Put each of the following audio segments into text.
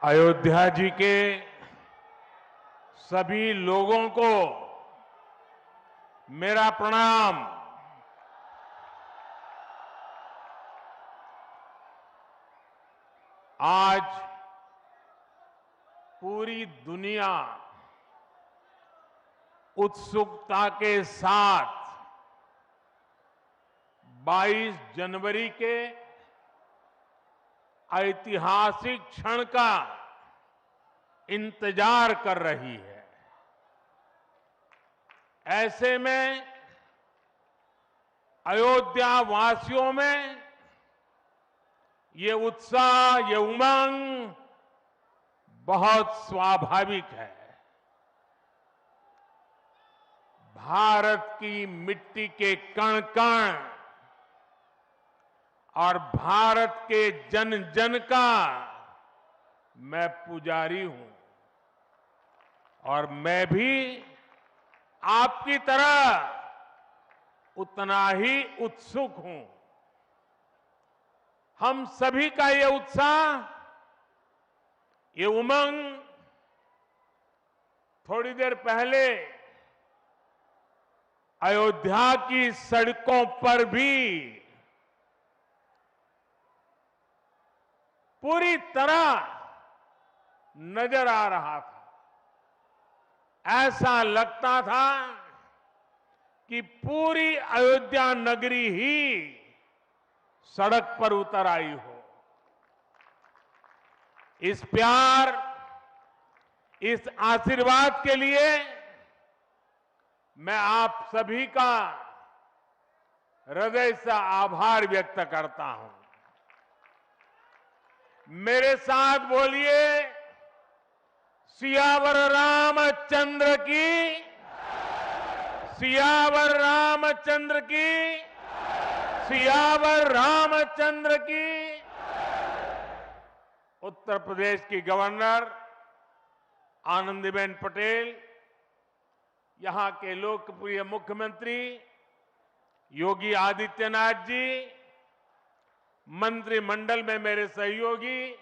अयोध्या जी के सभी लोगों को मेरा प्रणाम। आज पूरी दुनिया उत्सुकता के साथ 22 जनवरी के ऐतिहासिक क्षण का इंतजार कर रही है। ऐसे में अयोध्या वासियों में ये उत्साह, ये उमंग बहुत स्वाभाविक है। भारत की मिट्टी के कण कण और भारत के जन जन का मैं पुजारी हूं और मैं भी आपकी तरह उतना ही उत्सुक हूं। हम सभी का ये उत्साह, ये उमंग थोड़ी देर पहले अयोध्या की सड़कों पर भी पूरी तरह नजर आ रहा था। ऐसा लगता था कि पूरी अयोध्या नगरी ही सड़क पर उतर आई हो। इस प्यार, इस आशीर्वाद के लिए मैं आप सभी का हृदय से आभार व्यक्त करता हूं। मेरे साथ बोलिए, सियावर रामचंद्र की, सियावर रामचंद्र की, सियावर रामचंद्र की। उत्तर प्रदेश की गवर्नर आनंदीबेन पटेल, यहां के लोकप्रिय मुख्यमंत्री योगी आदित्यनाथ जी, मंत्रिमंडल में मेरे सहयोगी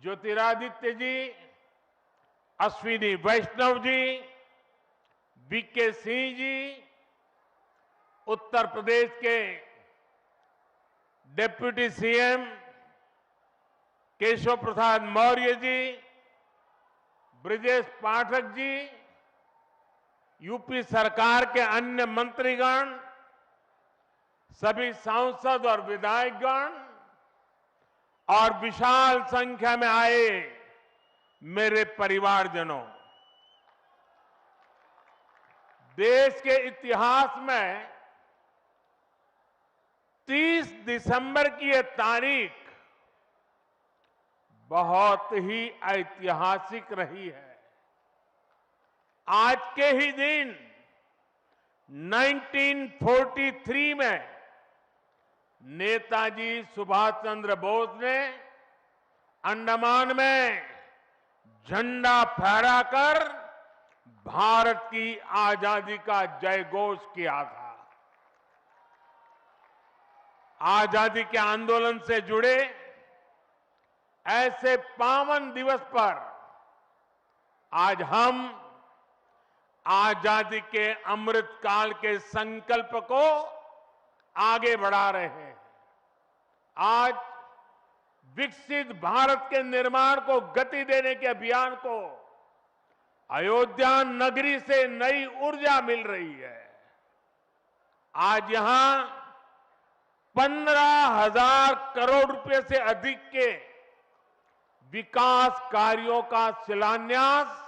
ज्योतिरादित्य जी, अश्विनी वैष्णव जी, वीके सिंह जी, उत्तर प्रदेश के deputy CM Keshav Prasad Maurya ji, Brajesh Pathak ji, UP सरकार के अन्य मंत्रीगण, सभी सांसद और विधायकगण और विशाल संख्या में आए मेरे परिवारजनों, देश के इतिहास में 30 दिसंबर की यह तारीख बहुत ही ऐतिहासिक रही है। आज के ही दिन 1943 में नेताजी सुभाष चंद्र बोस ने अंडमान में झंडा फहराकर भारत की आजादी का जयघोष किया था। आजादी के आंदोलन से जुड़े ऐसे पावन दिवस पर आज हम आजादी के अमृत काल के संकल्प को आगे बढ़ा रहे हैं। आज विकसित भारत के निर्माण को गति देने के अभियान को अयोध्या नगरी से नई ऊर्जा मिल रही है। आज यहां 15,000 करोड़ रुपए से अधिक के विकास कार्यों का शिलान्यास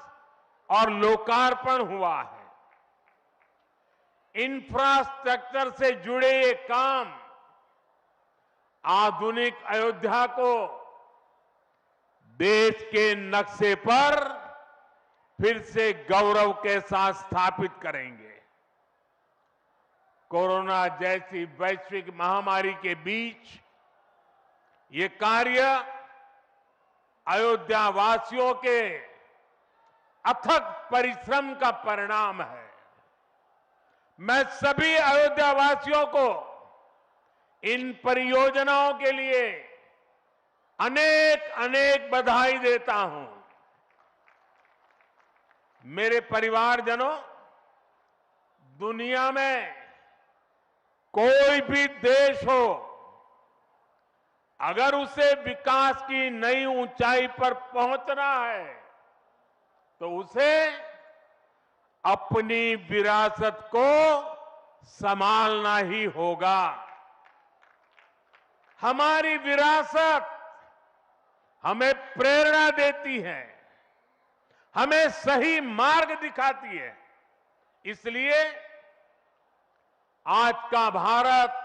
और लोकार्पण हुआ है। इंफ्रास्ट्रक्चर से जुड़े ये काम आधुनिक अयोध्या को देश के नक्शे पर फिर से गौरव के साथ स्थापित करेंगे। कोरोना जैसी वैश्विक महामारी के बीच ये कार्य अयोध्या वासियों के अथक परिश्रम का परिणाम है। मैं सभी अयोध्या वासियों को इन परियोजनाओं के लिए अनेक अनेक बधाई देता हूं। मेरे परिवारजनों, दुनिया में कोई भी देश हो, अगर उसे विकास की नई ऊंचाई पर पहुंचना है तो उसे अपनी विरासत को संभालना ही होगा। हमारी विरासत हमें प्रेरणा देती है, हमें सही मार्ग दिखाती है। इसलिए आज का भारत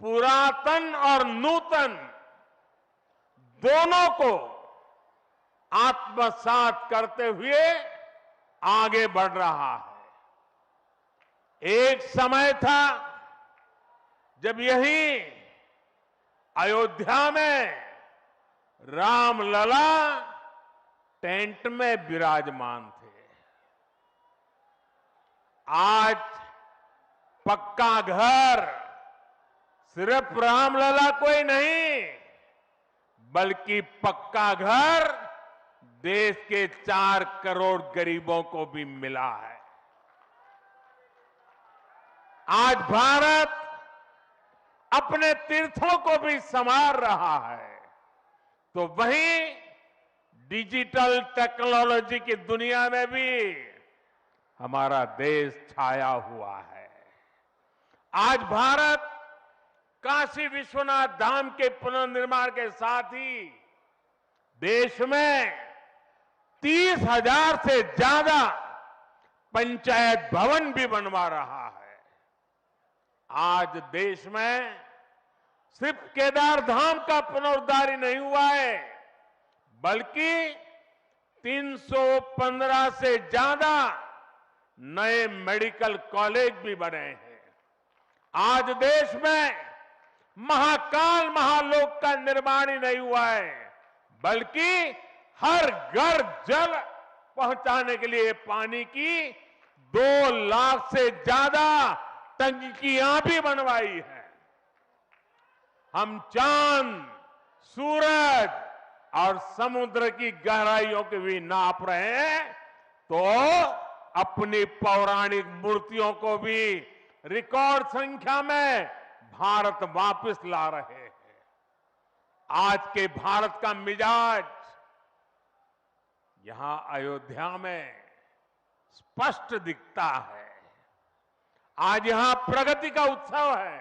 पुरातन और नूतन दोनों को आत्मसात करते हुए आगे बढ़ रहा है। एक समय था जब यही अयोध्या में रामलला टेंट में विराजमान थे। आज पक्का घर सिर्फ रामलला को ही नहीं, बल्कि पक्का घर देश के 4 करोड़ गरीबों को भी मिला है। आज भारत अपने तीर्थों को भी संवार रहा है, तो वहीं डिजिटल टेक्नोलॉजी की दुनिया में भी हमारा देश छाया हुआ है। आज भारत काशी विश्वनाथ धाम के पुनर्निर्माण के साथ ही देश में 30,000 से ज्यादा पंचायत भवन भी बनवा रहा है। आज देश में सिर्फ केदार धाम का पुनरुद्धार ही नहीं हुआ है, बल्कि 315 से ज्यादा नए मेडिकल कॉलेज भी बने हैं। आज देश में महाकाल महालोक का निर्माण ही नहीं हुआ है, बल्कि हर घर जल पहुंचाने के लिए पानी की 2 लाख से ज्यादा टंकियां भी बनवाई है। हम चांद, सूरज और समुद्र की गहराइयों के भी नाप रहे हैं, तो अपनी पौराणिक मूर्तियों को भी रिकॉर्ड संख्या में भारत वापस ला रहे हैं। आज के भारत का मिजाज यहां अयोध्या में स्पष्ट दिखता है। आज यहां प्रगति का उत्सव है,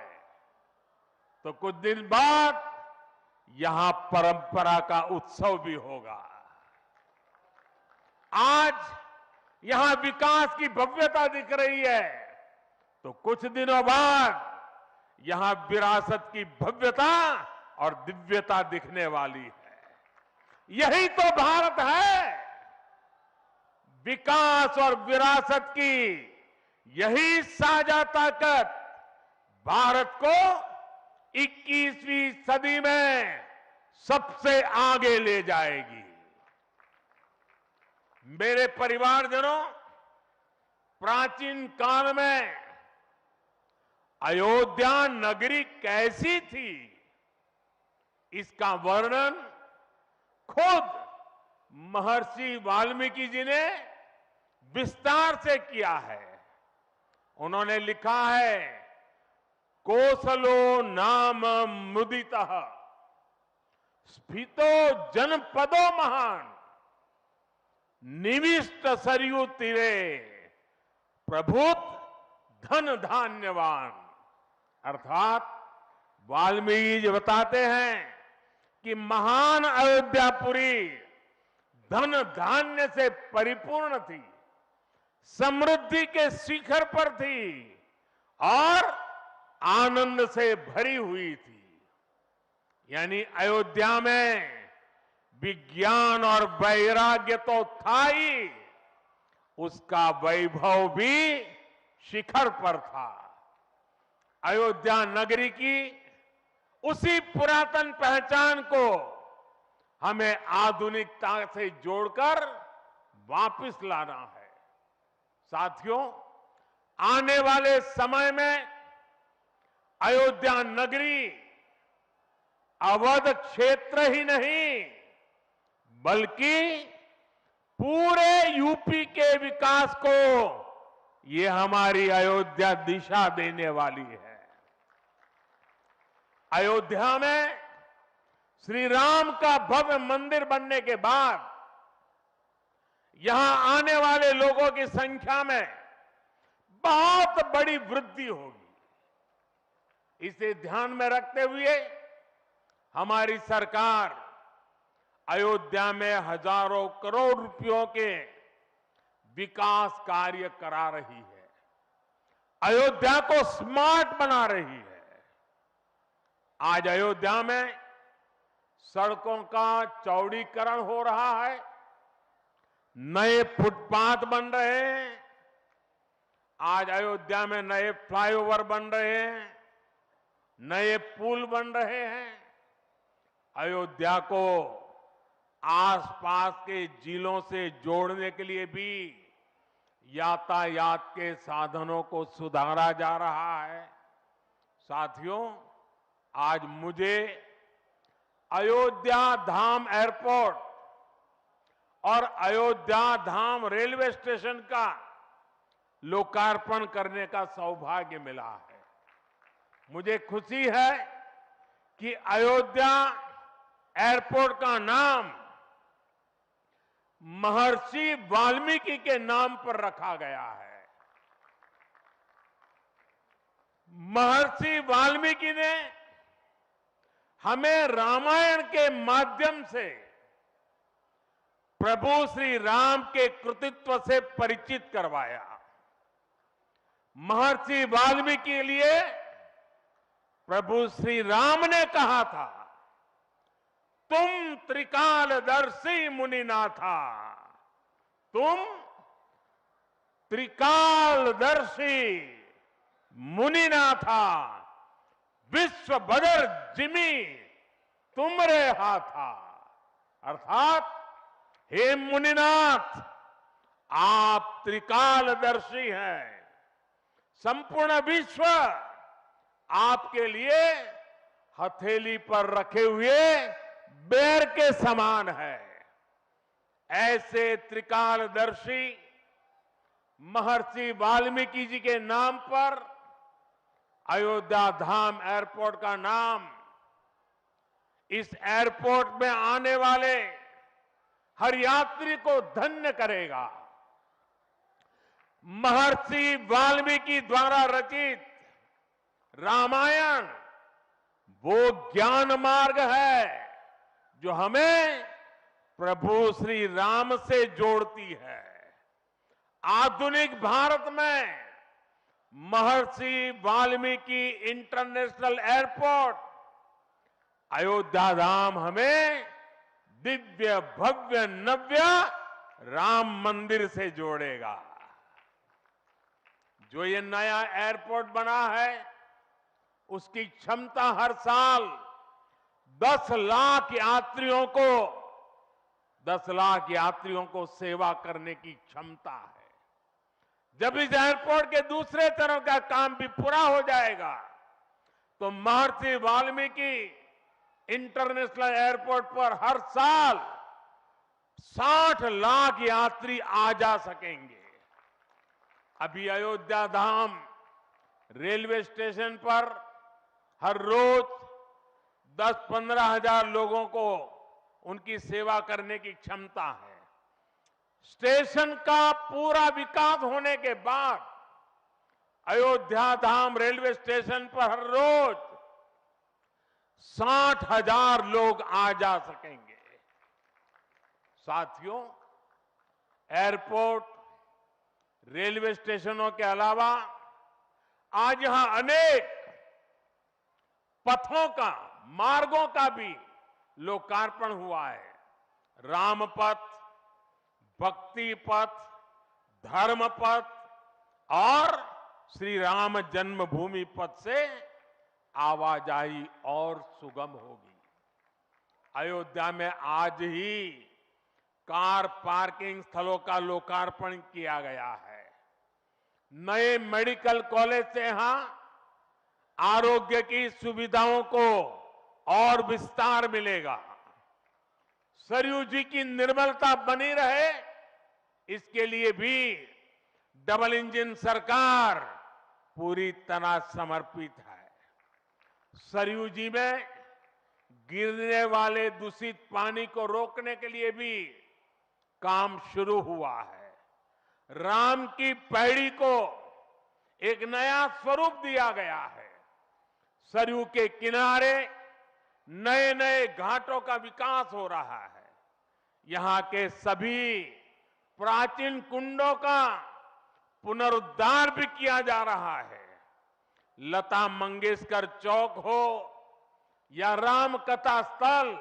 तो कुछ दिन बाद यहां परंपरा का उत्सव भी होगा। आज यहां विकास की भव्यता दिख रही है, तो कुछ दिनों बाद यहां विरासत की भव्यता और दिव्यता दिखने वाली है। यही तो भारत है। विकास और विरासत की यही साझा ताकत भारत को 21वीं सदी में सबसे आगे ले जाएगी। मेरे परिवारजनों, प्राचीन काल में अयोध्या नगरी कैसी थी, इसका वर्णन खुद महर्षि वाल्मीकि जी ने विस्तार से किया है। उन्होंने लिखा है, कोसलो नाम मुदितः स्फीतो जनपदो महान निविष्ट सरयू तीरे प्रभुत धन धान्यवान। अर्थात वाल्मीकि जी बताते हैं कि महान अयोध्यापुरी धन धान्य से परिपूर्ण थी, समृद्धि के शिखर पर थी और आनंद से भरी हुई थी। यानी अयोध्या में विज्ञान और वैराग्य तो था ही, उसका वैभव भी शिखर पर था। अयोध्या नगरी की उसी पुरातन पहचान को हमें आधुनिकता से जोड़कर वापस लाना है। साथियों, आने वाले समय में अयोध्या नगरी अवध क्षेत्र ही नहीं बल्कि पूरे यूपी के विकास को ये हमारी अयोध्या दिशा देने वाली है। अयोध्या में श्री राम का भव्य मंदिर बनने के बाद यहां आने वाले लोगों की संख्या में बहुत बड़ी वृद्धि होगी। इसे ध्यान में रखते हुए हमारी सरकार अयोध्या में हजारों करोड़ रुपयों के विकास कार्य करा रही है, अयोध्या को स्मार्ट बना रही है। आज अयोध्या में सड़कों का चौड़ीकरण हो रहा है, नए फुटपाथ बन रहे हैं, आज अयोध्या में नए फ्लाईओवर बन रहे हैं, नए पुल बन रहे हैं। अयोध्या को आसपास के जिलों से जोड़ने के लिए भी यातायात के साधनों को सुधारा जा रहा है। साथियों, आज मुझे अयोध्या धाम एयरपोर्ट और अयोध्या धाम रेलवे स्टेशन का लोकार्पण करने का सौभाग्य मिला है। मुझे खुशी है कि अयोध्या एयरपोर्ट का नाम महर्षि वाल्मीकि के नाम पर रखा गया है। महर्षि वाल्मीकि ने हमें रामायण के माध्यम से प्रभु श्री राम के कृतित्व से परिचित करवाया। महर्षि वाल्मीकि के लिए प्रभु श्री राम ने कहा था, तुम त्रिकालदर्शी मुनिनाथा, तुम त्रिकालदर्शी मुनिनाथा, विश्व बदर जिमी तुमरे हाथा। अर्थात हे मुनिनाथ, आप त्रिकालदर्शी हैं, संपूर्ण विश्व आपके लिए हथेली पर रखे हुए बेर के समान है। ऐसे त्रिकालदर्शी महर्षि वाल्मीकि जी के नाम पर अयोध्या धाम एयरपोर्ट का नाम इस एयरपोर्ट में आने वाले हर यात्री को धन्य करेगा। महर्षि वाल्मीकि द्वारा रचित रामायण वो ज्ञान मार्ग है जो हमें प्रभु श्री राम से जोड़ती है। आधुनिक भारत में महर्षि वाल्मीकि इंटरनेशनल एयरपोर्ट अयोध्या धाम हमें दिव्य भव्य नव्य राम मंदिर से जोड़ेगा। जो ये नया एयरपोर्ट बना है उसकी क्षमता हर साल 10 लाख यात्रियों को सेवा करने की क्षमता है। जब इस एयरपोर्ट के दूसरे चरण का काम भी पूरा हो जाएगा तो महर्षि वाल्मीकि इंटरनेशनल एयरपोर्ट पर हर साल 60 लाख यात्री आ जा सकेंगे। अभी अयोध्या धाम रेलवे स्टेशन पर हर रोज 10-15 हजार लोगों को उनकी सेवा करने की क्षमता है। स्टेशन का पूरा विकास होने के बाद अयोध्या धाम रेलवे स्टेशन पर हर रोज 60,000 लोग आ जा सकेंगे। साथियों, एयरपोर्ट, रेलवे स्टेशनों के अलावा आज यहां अनेक पथों का, मार्गों का भी लोकार्पण हुआ है। राम पथ, भक्ति पथ, धर्म पथ और श्री राम जन्मभूमि पथ से आवाजाही और सुगम होगी। अयोध्या में आज ही कार पार्किंग स्थलों का लोकार्पण किया गया है। नए मेडिकल कॉलेज से यहां आरोग्य की सुविधाओं को और विस्तार मिलेगा। सरयू जी की निर्मलता बनी रहे, इसके लिए भी डबल इंजन सरकार पूरी तरह समर्पित है। सरयू जी में गिरने वाले दूषित पानी को रोकने के लिए भी काम शुरू हुआ है। राम की पैड़ी को एक नया स्वरूप दिया गया है। सरयू के किनारे नए नए घाटों का विकास हो रहा है। यहां के सभी प्राचीन कुंडों का पुनरुद्धार भी किया जा रहा है। लता मंगेशकर चौक हो या राम कथा स्थल,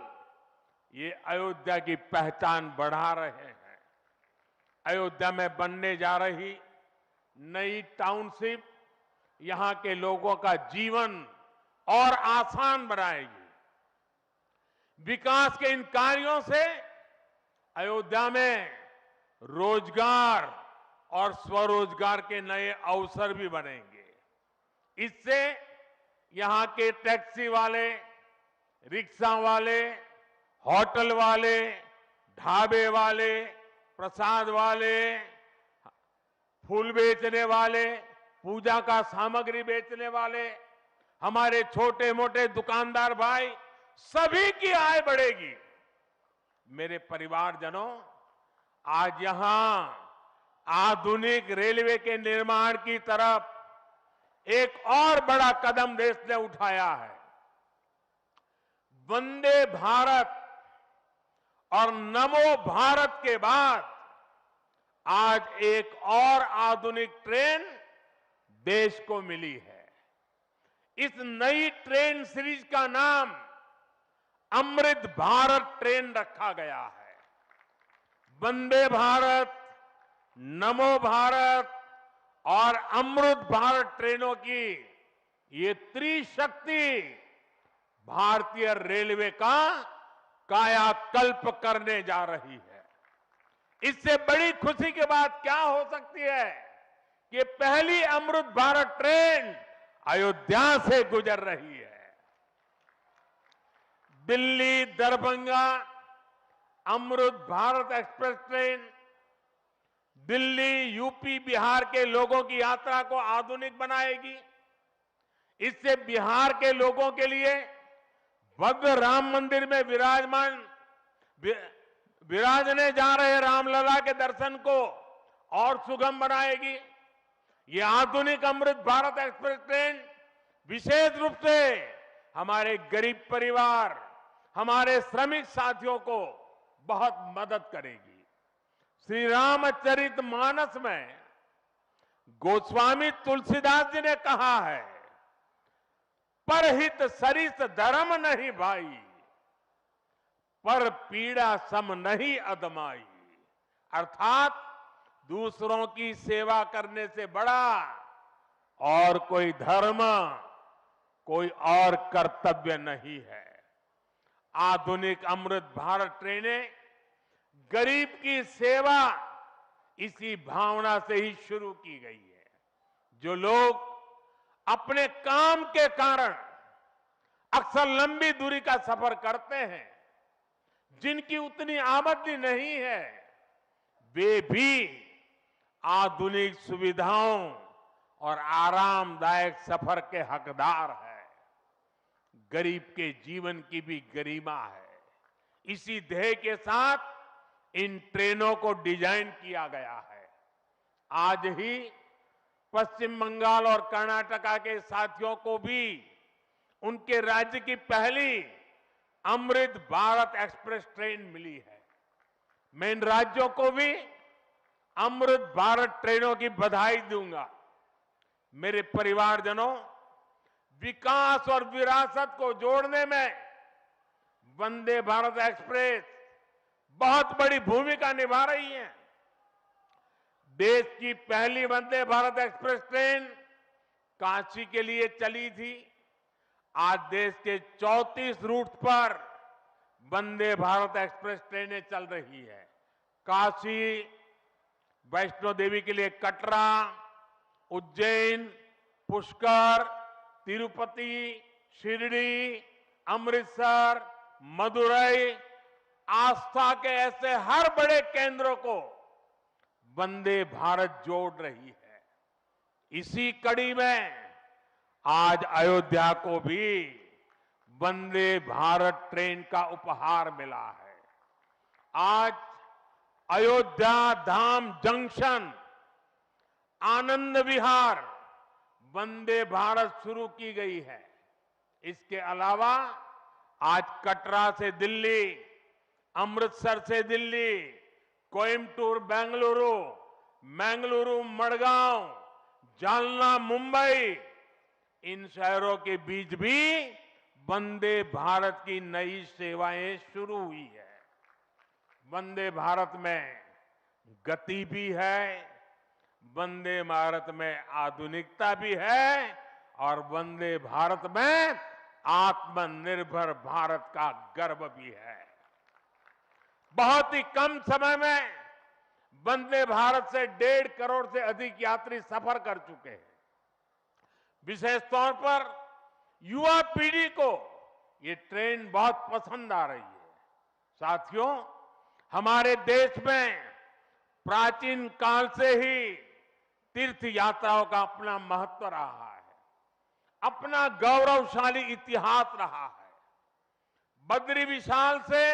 ये अयोध्या की पहचान बढ़ा रहे हैं। अयोध्या में बनने जा रही नई टाउनशिप यहां के लोगों का जीवन और आसान बनाएगी। विकास के इन कार्यों से अयोध्या में रोजगार और स्वरोजगार के नए अवसर भी बनेंगे। इससे यहां के टैक्सी वाले, रिक्शा वाले, होटल वाले, ढाबे वाले, प्रसाद वाले, फूल बेचने वाले, पूजा का सामग्री बेचने वाले, हमारे छोटे मोटे दुकानदार भाई, सभी की आय बढ़ेगी। मेरे परिवारजनों, आज यहां आधुनिक रेलवे के निर्माण की तरफ एक और बड़ा कदम देश ने उठाया है। वंदे भारत और नमो भारत के बाद आज एक और आधुनिक ट्रेन देश को मिली है। इस नई ट्रेन सीरीज का नाम अमृत भारत ट्रेन रखा गया है। वंदे भारत, नमो भारत और अमृत भारत ट्रेनों की ये त्रिशक्ति भारतीय रेलवे का कायाकल्प करने जा रही है। इससे बड़ी खुशी की बात क्या हो सकती है कि पहली अमृत भारत ट्रेन अयोध्या से गुजर रही है। Delhi Darbhanga Amrit Bharat express train Delhi, UP, Bihar के लोगों की यात्रा को आधुनिक बनाएगी। इससे बिहार के लोगों के लिए भव्य राम मंदिर में विराजने जा रहे रामलला के दर्शन को और सुगम बनाएगी। ये आधुनिक अमृत भारत एक्सप्रेस ट्रेन विशेष रूप से हमारे गरीब परिवार, हमारे श्रमिक साथियों को बहुत मदद करेगी। श्री रामचरित मानस में गोस्वामी तुलसीदास जी ने कहा है, परहित सरिस धर्म नहीं भाई, पर पीड़ा सम नहीं अदमाई। अर्थात दूसरों की सेवा करने से बड़ा और कोई धर्म, कोई और कर्तव्य नहीं है। आधुनिक अमृत भारत ट्रेनें गरीब की सेवा इसी भावना से ही शुरू की गई है। जो लोग अपने काम के कारण अक्सर लंबी दूरी का सफर करते हैं, जिनकी उतनी आमदनी नहीं है, वे भी आधुनिक सुविधाओं और आरामदायक सफर के हकदार हैं। गरीब के जीवन की भी गरिमा है। इसी ध्येय के साथ इन ट्रेनों को डिजाइन किया गया है। आज ही पश्चिम बंगाल और कर्नाटका के साथियों को भी उनके राज्य की पहली अमृत भारत एक्सप्रेस ट्रेन मिली है। मैं इन राज्यों को भी अमृत भारत ट्रेनों की बधाई दूंगा। मेरे परिवारजनों, विकास और विरासत को जोड़ने में वंदे भारत एक्सप्रेस बहुत बड़ी भूमिका निभा रही है। देश की पहली वंदे भारत एक्सप्रेस ट्रेन काशी के लिए चली थी। आज देश के 34 रूट पर वंदे भारत एक्सप्रेस ट्रेनें चल रही है। काशी, वैष्णो देवी के लिए कटरा, उज्जैन, पुष्कर, तिरुपति, शिरडी, अमृतसर, मदुरई, आस्था के ऐसे हर बड़े केंद्रों को वंदे भारत जोड़ रही है। इसी कड़ी में आज अयोध्या को भी वंदे भारत ट्रेन का उपहार मिला है। आज अयोध्या धाम जंक्शन, आनंद विहार वंदे भारत शुरू की गई है। इसके अलावा आज कटरा से दिल्ली, अमृतसर से दिल्ली, कोयम्बटूर बेंगलुरु, मंगलुरु मडगांव, जालना मुंबई, इन शहरों के बीच भी वंदे भारत की नई सेवाएं शुरू हुई है। वंदे भारत में गति भी है, वंदे भारत में आधुनिकता भी है और वंदे भारत में आत्मनिर्भर भारत का गर्व भी है। बहुत ही कम समय में वंदे भारत से 1.5 करोड़ से अधिक यात्री सफर कर चुके हैं। विशेष तौर पर युवा पीढ़ी को ये ट्रेन बहुत पसंद आ रही है। साथियों, हमारे देश में प्राचीन काल से ही तीर्थ यात्राओं का अपना महत्व रहा है, अपना गौरवशाली इतिहास रहा है। बद्री विशाल से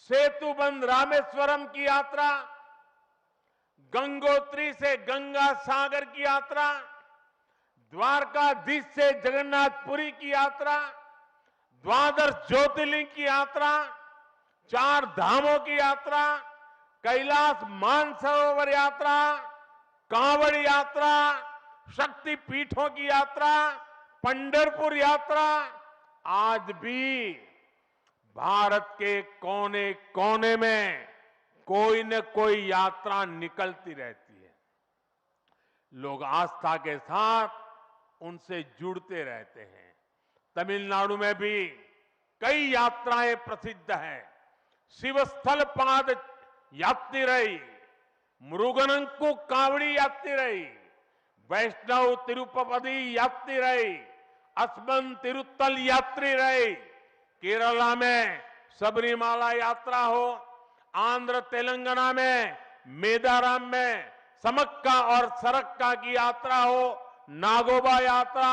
सेतुबंध रामेश्वरम की यात्रा, गंगोत्री से गंगा सागर की यात्रा, द्वारकाधीश से जगन्नाथपुरी की यात्रा, द्वादश ज्योतिर्लिंग की यात्रा, 4 धामों की यात्रा, कैलाश मानसरोवर यात्रा, कांवड़ यात्रा, शक्ति पीठों की यात्रा, पंढरपुर यात्रा, आज भी भारत के कोने कोने में कोई न कोई यात्रा निकलती रहती है। लोग आस्था के साथ उनसे जुड़ते रहते हैं। तमिलनाडु में भी कई यात्राएं प्रसिद्ध हैं। शिवस्थल पाद यात्रिरई, मुरुगनंकु कावड़ी यात्रिरई, वैष्णव तिरुपति यात्रिरई, अस्मन तिरुत्तल यात्रिरई, केरला में सबरीमाला यात्रा हो, आंध्र तेलंगाना में मेदाराम में समक्का और सरक्का की यात्रा हो, नागोबा यात्रा,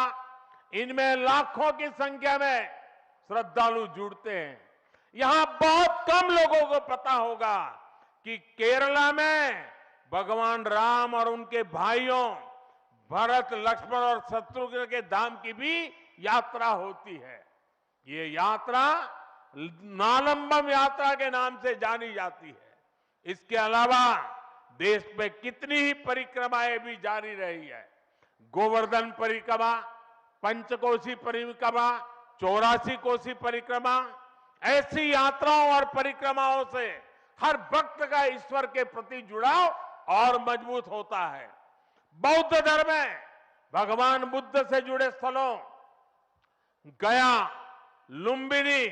इनमें लाखों की संख्या में श्रद्धालु जुड़ते हैं। यहां बहुत कम लोगों को पता होगा कि केरला में भगवान राम और उनके भाइयों भरत, लक्ष्मण और शत्रुघ्न के धाम की भी यात्रा होती है। ये यात्रा नालंबम यात्रा के नाम से जानी जाती है। इसके अलावा देश में कितनी ही परिक्रमाएं भी जारी रही है। गोवर्धन परिक्रमा, पंचकोशी परिक्रमा, 84 कोसी परिक्रमा, ऐसी यात्राओं और परिक्रमाओं से हर भक्त का ईश्वर के प्रति जुड़ाव और मजबूत होता है। बौद्ध धर्म में भगवान बुद्ध से जुड़े स्थलों गया, लुम्बिनी,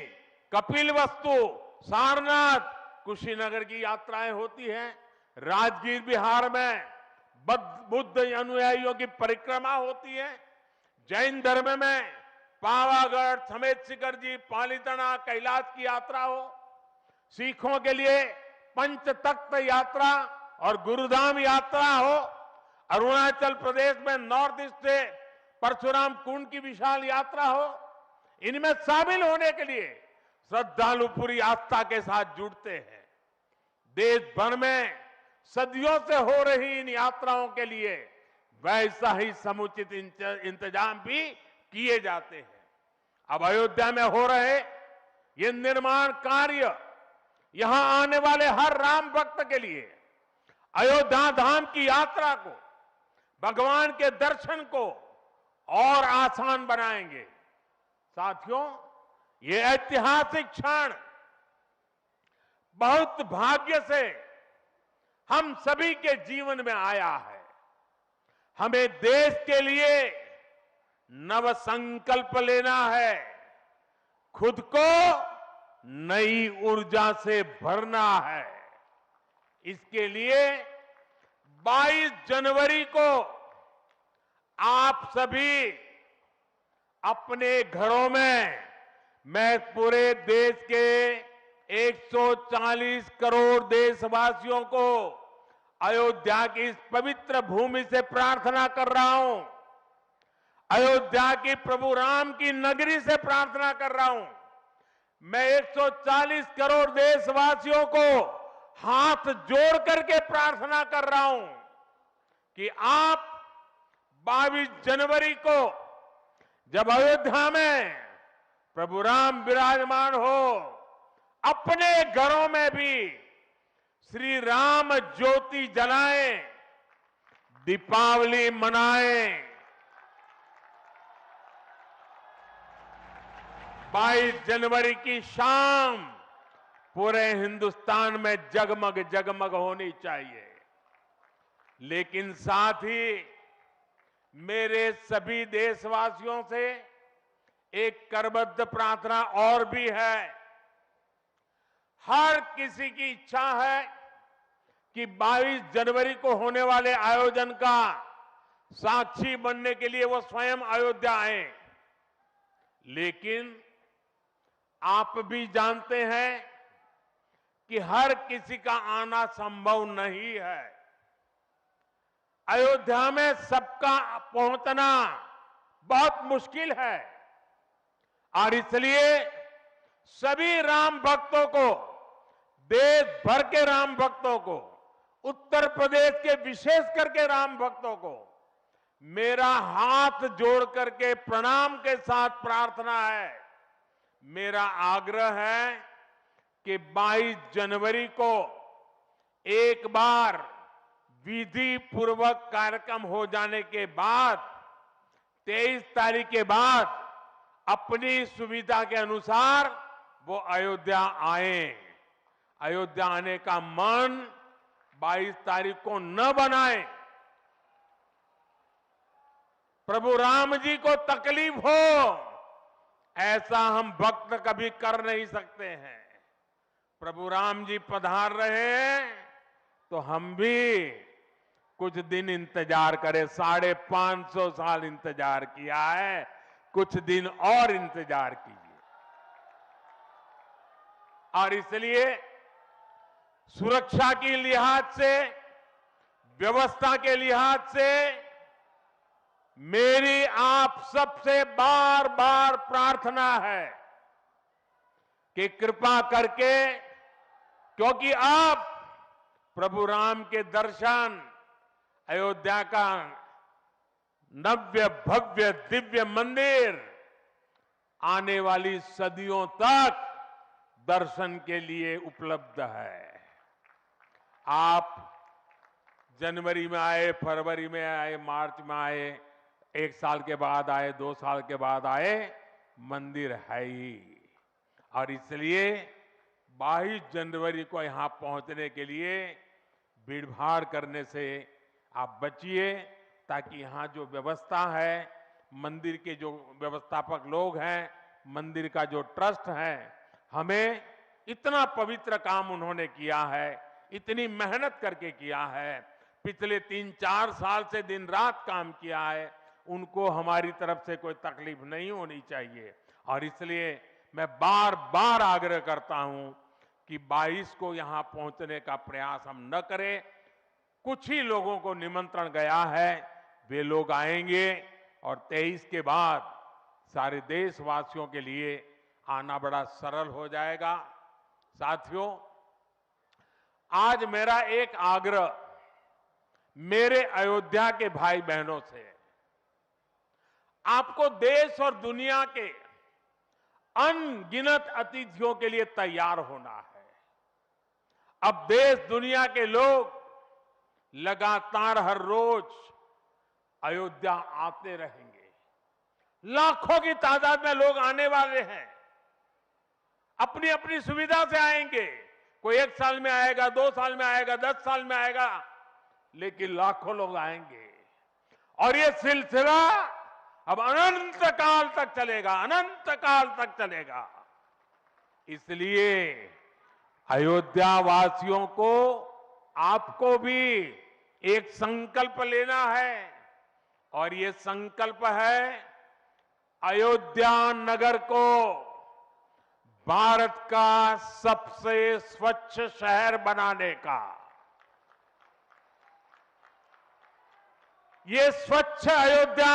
कपिलवस्तु, सारनाथ, कुशीनगर की यात्राएं होती हैं। राजगीर बिहार में बुद्ध अनुयायियों की परिक्रमा होती है। जैन धर्म में पावागढ़, समेत शिखर जी, पालीताना, कैलाश की यात्रा हो। सिखों के लिए पंच तख्त यात्रा और गुरुधाम यात्रा हो। अरुणाचल प्रदेश में नॉर्थ ईस्ट से परशुराम कुंड की विशाल यात्रा हो। इनमें शामिल होने के लिए श्रद्धालु पूरी आस्था के साथ जुड़ते हैं। देश भर में सदियों से हो रही इन यात्राओं के लिए वैसा ही समुचित इंतजाम भी किए जाते हैं। अब अयोध्या में हो रहे ये निर्माण कार्य यहां आने वाले हर राम भक्त के लिए अयोध्या धाम की यात्रा को, भगवान के दर्शन को और आसान बनाएंगे। साथियों, ये ऐतिहासिक क्षण बहुत भाग्य से हम सभी के जीवन में आया है। हमें देश के लिए नव संकल्प लेना है, खुद को नई ऊर्जा से भरना है। इसके लिए 22 जनवरी को आप सभी अपने घरों में मैं पूरे देश के 140 करोड़ देशवासियों को अयोध्या की इस पवित्र भूमि से प्रार्थना कर रहा हूं। अयोध्या की प्रभु राम की नगरी से प्रार्थना कर रहा हूं। मैं 140 करोड़ देशवासियों को हाथ जोड़ करके प्रार्थना कर रहा हूं कि आप 22 जनवरी को जब अयोध्या में प्रभु राम विराजमान हो, अपने घरों में भी श्री राम ज्योति जलाएं, दीपावली मनाएं। 22 जनवरी की शाम पूरे हिंदुस्तान में जगमग जगमग होनी चाहिए। लेकिन साथ ही मेरे सभी देशवासियों से एक करबद्ध प्रार्थना और भी है। हर किसी की इच्छा है कि 22 जनवरी को होने वाले आयोजन का साक्षी बनने के लिए वो स्वयं अयोध्या आए। लेकिन आप भी जानते हैं कि हर किसी का आना संभव नहीं है। अयोध्या में सबका पहुंचना बहुत मुश्किल है और इसलिए सभी राम भक्तों को, देश भर के राम भक्तों को, उत्तर प्रदेश के विशेष करके राम भक्तों को मेरा हाथ जोड़ करके प्रणाम के साथ प्रार्थना है, मेरा आग्रह है कि 22 जनवरी को एक बार विधि पूर्वक कार्यक्रम हो जाने के बाद 23 तारीख के बाद अपनी सुविधा के अनुसार वो अयोध्या आए। अयोध्या आने का मन 22 तारीख को न बनाए। प्रभु राम जी को तकलीफ हो ऐसा हम भक्त कभी कर नहीं सकते हैं। प्रभु राम जी पधार रहे हैं तो हम भी कुछ दिन इंतजार करें। 550 साल इंतजार किया है, कुछ दिन और इंतजार कीजिए। और इसलिए सुरक्षा के लिहाज से, व्यवस्था के लिहाज से मेरी आप सबसे बार बार प्रार्थना है कि कृपा करके, क्योंकि आप प्रभु राम के दर्शन, अयोध्या का नव्य भव्य दिव्य मंदिर आने वाली सदियों तक दर्शन के लिए उपलब्ध है। आप जनवरी में आए, फरवरी में आए, मार्च में आए, 1 साल के बाद आए, 2 साल के बाद आए, मंदिर है ही। और इसलिए 22 जनवरी को यहां पहुंचने के लिए भीड़भाड़ करने से आप बचिए, ताकि यहां जो व्यवस्था है, मंदिर के जो व्यवस्थापक लोग हैं, मंदिर का जो ट्रस्ट है, हमें इतना पवित्र काम उन्होंने किया है, इतनी मेहनत करके किया है, पिछले 3-4 साल से दिन रात काम किया है, उनको हमारी तरफ से कोई तकलीफ नहीं होनी चाहिए। और इसलिए मैं बार बार आग्रह करता हूं कि 22 को यहां पहुंचने का प्रयास हम न करें। कुछ ही लोगों को निमंत्रण गया है, वे लोग आएंगे और 23 के बाद सारे देशवासियों के लिए आना बड़ा सरल हो जाएगा। साथियों, आज मेरा एक आग्रह मेरे अयोध्या के भाई बहनों से है। आपको देश और दुनिया के अनगिनत अतिथियों के लिए तैयार होना है। अब देश दुनिया के लोग लगातार हर रोज अयोध्या आते रहेंगे। लाखों की तादाद में लोग आने वाले हैं, अपनी अपनी सुविधा से आएंगे। कोई 1 साल में आएगा, 2 साल में आएगा, 10 साल में आएगा, लेकिन लाखों लोग आएंगे। और ये सिलसिला अब अनंत काल तक चलेगा, अनंत काल तक चलेगा। इसलिए अयोध्या वासियों को, आपको भी एक संकल्प लेना है, और ये संकल्प है अयोध्या नगर को भारत का सबसे स्वच्छ शहर बनाने का। ये स्वच्छ अयोध्या,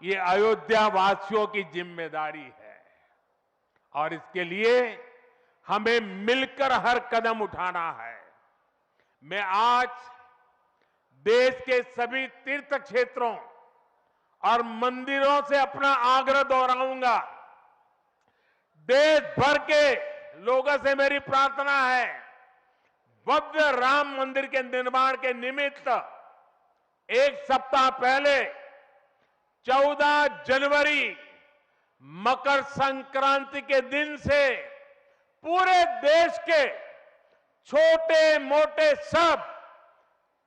ये अयोध्या वासियों की जिम्मेदारी है और इसके लिए हमें मिलकर हर कदम उठाना है। मैं आज देश के सभी तीर्थ क्षेत्रों और मंदिरों से अपना आग्रह दोहराऊंगा। देश भर के लोगों से मेरी प्रार्थना है, भव्य राम मंदिर के निर्माण के निमित्त एक सप्ताह पहले 14 जनवरी मकर संक्रांति के दिन से पूरे देश के छोटे मोटे सब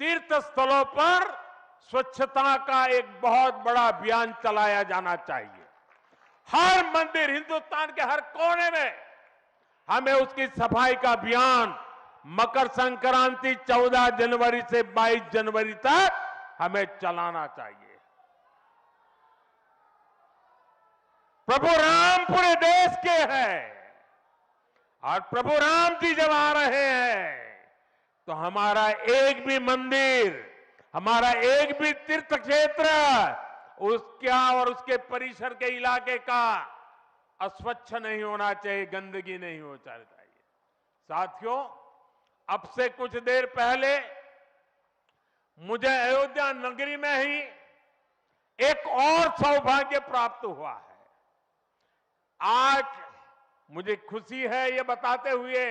तीर्थ स्थलों पर स्वच्छता का एक बहुत बड़ा अभियान चलाया जाना चाहिए। हर मंदिर, हिंदुस्तान के हर कोने में हमें उसकी सफाई का अभियान मकर संक्रांति 14 जनवरी से 22 जनवरी तक हमें चलाना चाहिए। प्रभु राम पूरे देश के हैं और प्रभु राम जी जब आ रहे हैं तो हमारा एक भी मंदिर, हमारा एक भी तीर्थ क्षेत्र उसका और उसके परिसर के इलाके का अस्वच्छ नहीं होना चाहिए, गंदगी नहीं होना चाहिए। साथियों, अब से कुछ देर पहले मुझे अयोध्या नगरी में ही एक और सौभाग्य प्राप्त हुआ है। आज मुझे खुशी है ये बताते हुए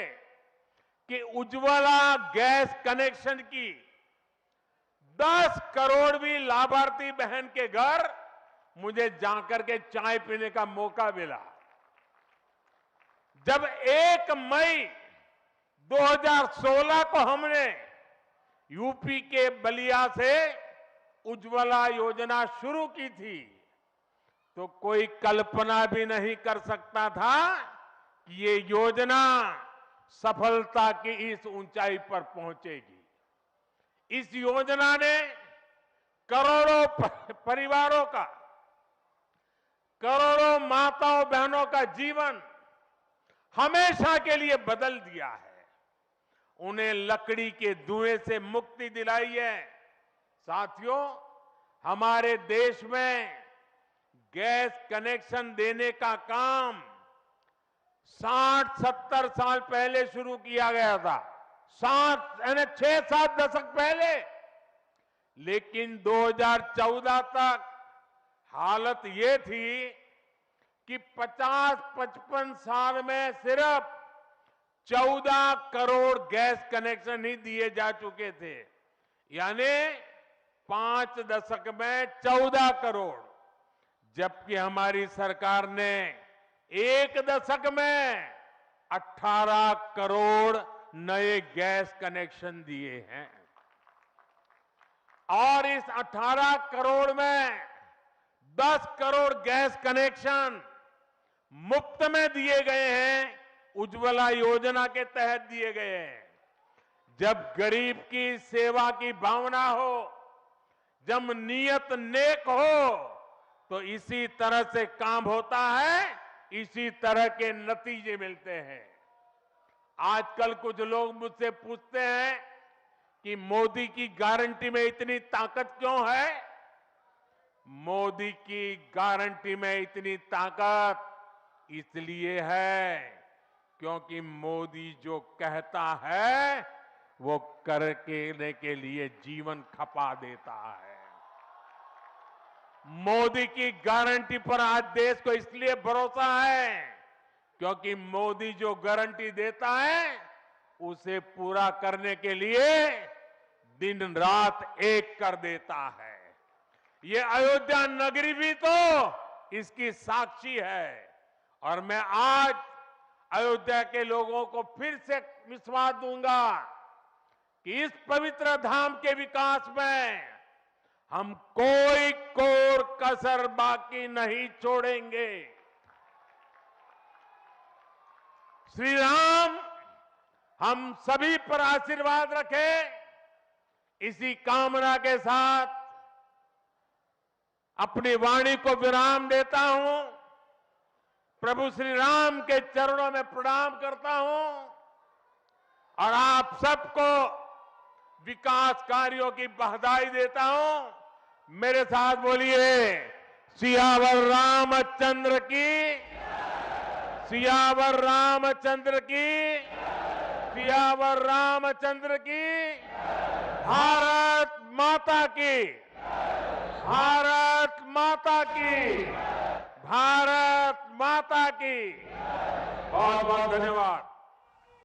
कि उज्ज्वला गैस कनेक्शन की 10 करोड़वीं लाभार्थी बहन के घर मुझे जाकर के चाय पीने का मौका मिला। जब 1 मई 2016 को हमने यूपी के बलिया से उज्ज्वला योजना शुरू की थी तो कोई कल्पना भी नहीं कर सकता था कि ये योजना सफलता की इस ऊंचाई पर पहुंचेगी। इस योजना ने करोड़ों परिवारों का, करोड़ों माताओं बहनों का जीवन हमेशा के लिए बदल दिया है। उन्हें लकड़ी के धुएं से मुक्ति दिलाई है। साथियों, हमारे देश में गैस कनेक्शन देने का काम 60-70 साल पहले शुरू किया गया था, 6-7 दशक पहले। लेकिन 2014 तक हालत ये थी कि 50-55 साल में सिर्फ 14 करोड़ गैस कनेक्शन ही दिए जा चुके थे, यानी 5 दशक में 14 करोड़, जबकि हमारी सरकार ने 1 दशक में 18 करोड़ नए गैस कनेक्शन दिए हैं। और इस 18 करोड़ में 10 करोड़ गैस कनेक्शन मुफ्त में दिए गए हैं, उज्ज्वला योजना के तहत दिए गए हैं। जब गरीब की सेवा की भावना हो, जब नियत नेक हो, तो इसी तरह से काम होता है, इसी तरह के नतीजे मिलते हैं। आजकल कुछ लोग मुझसे पूछते हैं कि मोदी की गारंटी में इतनी ताकत क्यों है? मोदी की गारंटी में इतनी ताकत इसलिए है क्योंकि मोदी जो कहता है वो करने के लिए जीवन खपा देता है। मोदी की गारंटी पर आज देश को इसलिए भरोसा है क्योंकि मोदी जो गारंटी देता है उसे पूरा करने के लिए दिन रात एक कर देता है। ये अयोध्या नगरी भी तो इसकी साक्षी है। और मैं आज अयोध्या के लोगों को फिर से विश्वास दूंगा कि इस पवित्र धाम के विकास में हम कोई कोर कसर बाकी नहीं छोड़ेंगे। श्री राम हम सभी पर आशीर्वाद रखें, इसी कामना के साथ अपनी वाणी को विराम देता हूं। प्रभु श्री राम के चरणों में प्रणाम करता हूं और आप सबको विकास कार्यों की बधाई देता हूं। मेरे साथ बोलिए, सियावर रामचंद्र की, सियावर रामचंद्र की, सियावर रामचंद्र की, भारत माता की, भारत माता की, भारत माता की। बहुत बहुत धन्यवाद।